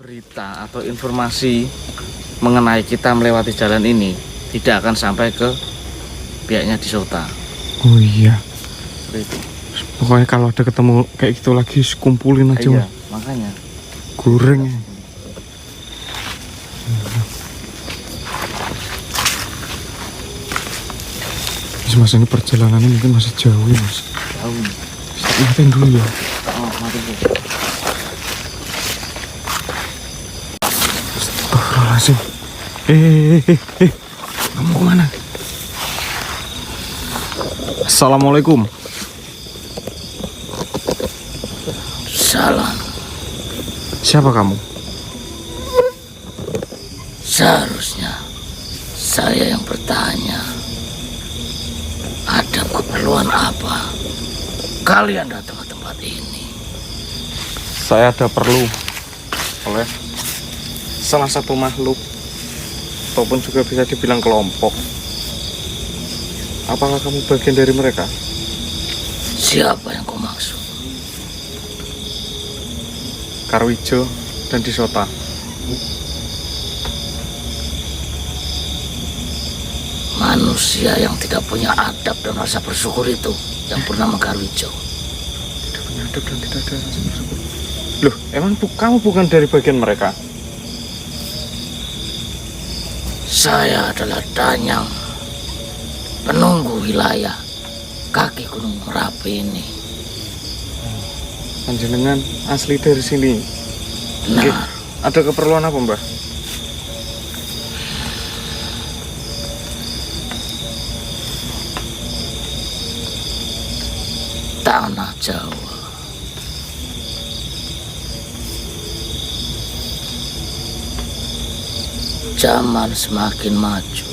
berita atau informasi mengenai kita melewati jalan ini tidak akan sampai ke pihaknya di Sota. Oh iya. Seperti itu. Pokoknya kalau ada ketemu kayak gitu lagi, kumpulin aja. Iya, makanya. Goreng ya. Mas, ini perjalanannya mungkin masih jauh ya, Mas. Jauh. Matiin dulu ya. Oh, mati dulu. Astagfirullahaladzim. Kamu kemana? Assalamualaikum. Salam. Siapa kamu? Seharusnya saya yang bertanya. Ada keperluan apa kalian datang ke tempat ini? Saya ada perlu oleh salah satu makhluk, ataupun juga bisa dibilang kelompok. Apakah kamu bagian dari mereka? Siapa yang kau maksud? Karwijo dan Disota. Manusia yang tidak punya adab dan rasa bersyukur itu yang bernama Karwijo. Tidak punya adab dan tidak ada rasa bersyukur. Loh, emang kamu bukan dari bagian mereka? Saya adalah Danyang, penunggu wilayah kaki Gunung Merapi ini. Panjenengan asli dari sini. Oke, Benar. ada keperluan apa, Mbah? Tanah Jawa. Zaman semakin maju.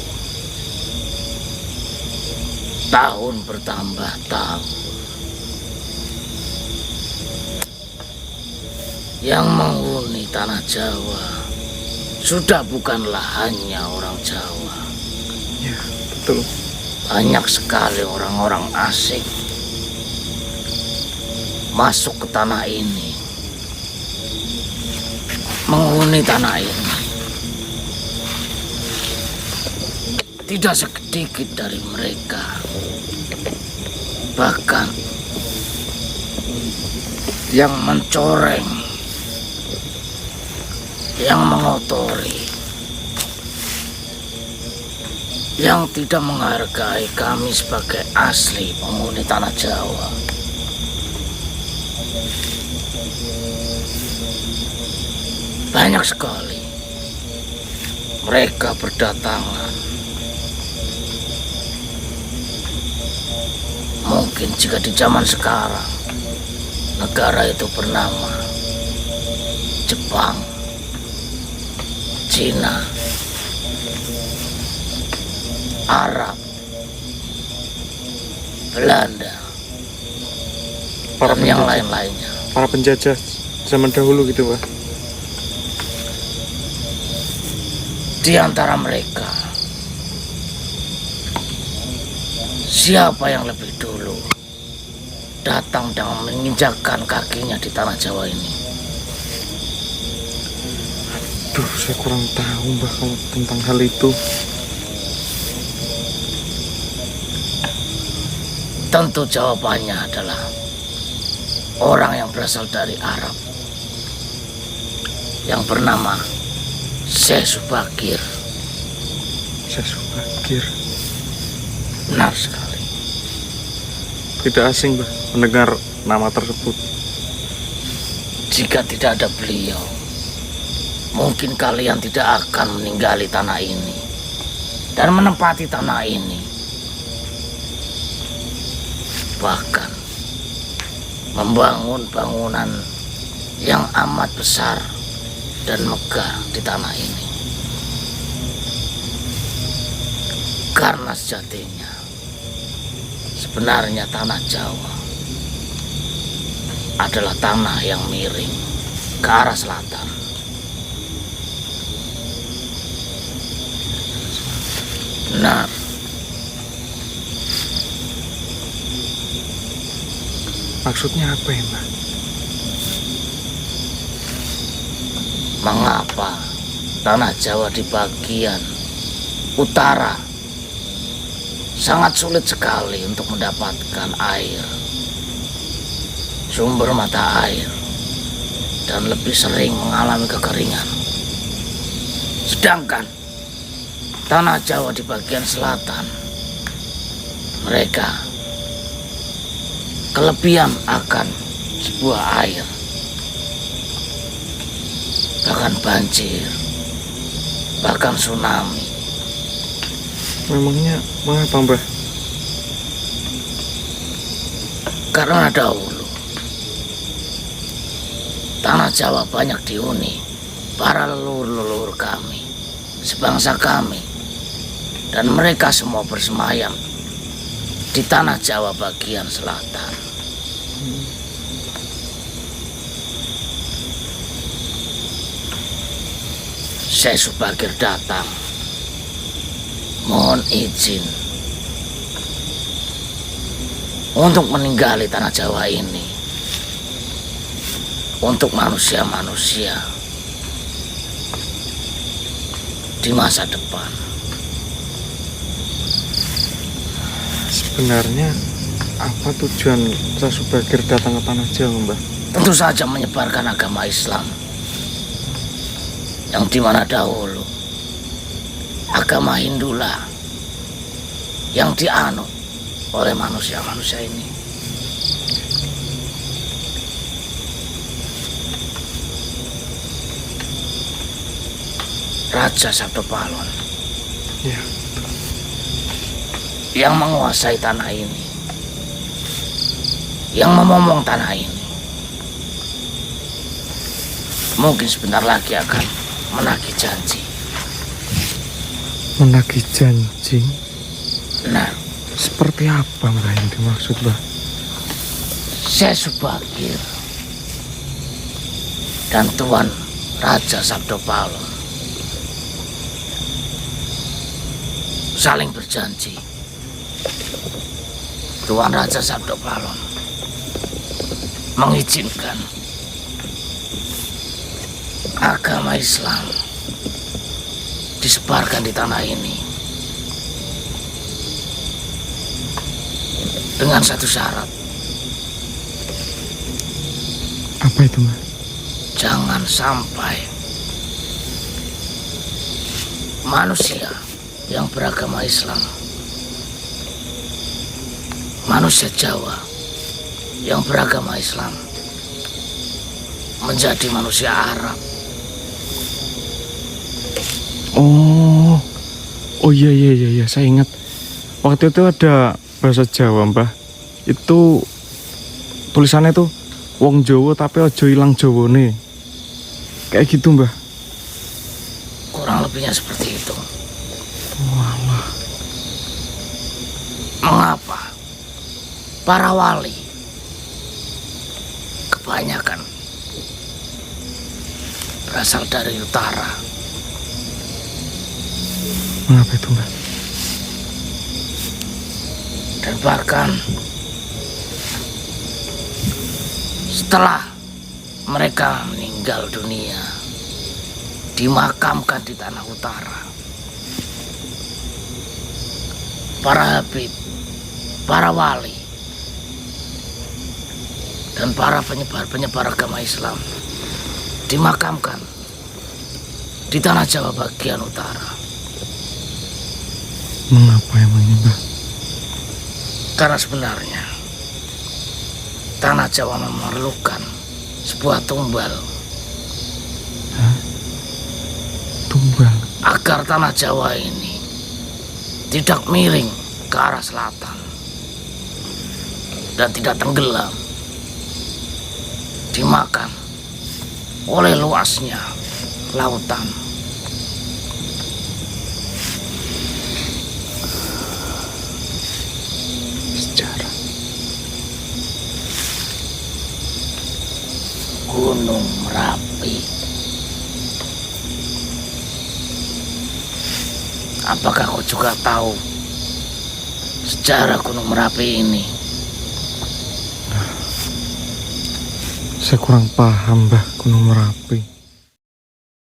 Tahun bertambah tahun. Yang menghuni tanah Jawa sudah bukanlah hanya orang Jawa. Ya, betul. Banyak sekali orang-orang asing masuk ke tanah ini, menghuni tanah ini. Tidak sedikit dari mereka, bahkan yang mencoreng, yang mengotori, yang tidak menghargai kami sebagai asli penghuni tanah Jawa. Banyak sekali mereka berdatangan. Mungkin jika di zaman sekarang negara itu bernama Jepang, Cina, Arab, Belanda, dan yang lain-lainnya. Para penjajah zaman dahulu gitu, Mbah. Di antara mereka, siapa yang lebih dulu datang dan menginjakkan kakinya di tanah Jawa ini? Duh, saya kurang tahu, Mbah, kalau tentang hal itu. Tentu jawabannya adalah orang yang berasal dari Arab yang bernama Syekh Subakir. Saya Subakir. Benar sekali. Tidak asing, Mbah, mendengar nama tersebut. Jika tidak ada beliau, mungkin kalian tidak akan meninggali tanah ini dan menempati tanah ini. Bahkan membangun bangunan yang amat besar dan megah di tanah ini. Karena sejatinya sebenarnya tanah Jawa adalah tanah yang miring ke arah selatan. Benar. Maksudnya apa ya, Mbak? mengapa tanah Jawa di bagian utara sangat sulit sekali untuk mendapatkan air, sumber mata air, dan lebih sering mengalami kekeringan. Sedangkan tanah Jawa di bagian selatan, mereka kelebihan akan sebuah air, bahkan banjir, bahkan tsunami. Memangnya mengapa, Mbah? Karena dahulu tanah Jawa banyak dihuni para leluhur-leluhur kami, sebangsa kami, dan mereka semua bersemayam di tanah Jawa bagian selatan. Syekh Subagir datang, mohon izin untuk meninggali tanah Jawa ini untuk manusia-manusia di masa depan. Sebenarnya apa tujuan Syekh Subagir datang ke tanah Jawa, Mbah? Tentu saja menyebarkan agama Islam, yang dimana dahulu agama Hindulah yang dianut oleh manusia-manusia ini. Raja Sabdopalon, Ya, yang menguasai tanah ini, yang memomong tanah ini, mungkin sebentar lagi akan menagih janji. menagih janji. Nah, Seperti apa, Mbah, yang dimaksud, Mbah? Syekh Subagir dan Tuan Raja Sabdopalon saling berjanji. Tuan Raja Sabdopalon mengizinkan agama Islam disebarkan di tanah ini dengan satu syarat. Apa itu, Mbah? Jangan sampai manusia yang beragama Islam, manusia Jawa yang beragama Islam, menjadi manusia Arab. Oh iya, saya ingat. Waktu itu ada bahasa Jawa, Mbah. Itu tulisannya tuh wong Jawa tapi ojo ilang Jawane. Kayak gitu, Mbah. Kurang lebihnya seperti itu. Walah. Mengapa para wali kebanyakan berasal dari utara? Mengapa itu, Mbah? Dan bahkan setelah mereka meninggal dunia, dimakamkan di tanah utara, para habib, para wali, dan para penyebar agama Islam dimakamkan di tanah Jawa bagian utara. Mengapa emangnya, Mbah? Karena sebenarnya tanah Jawa memerlukan sebuah tumbal. Tumbal? Agar tanah Jawa ini tidak miring ke arah selatan dan tidak tenggelam dimakan oleh luasnya lautan. Sejarah. Gunung Merapi. Apakah kau juga tahu sejarah Gunung Merapi ini? Saya kurang paham, Mbah, Gunung Merapi.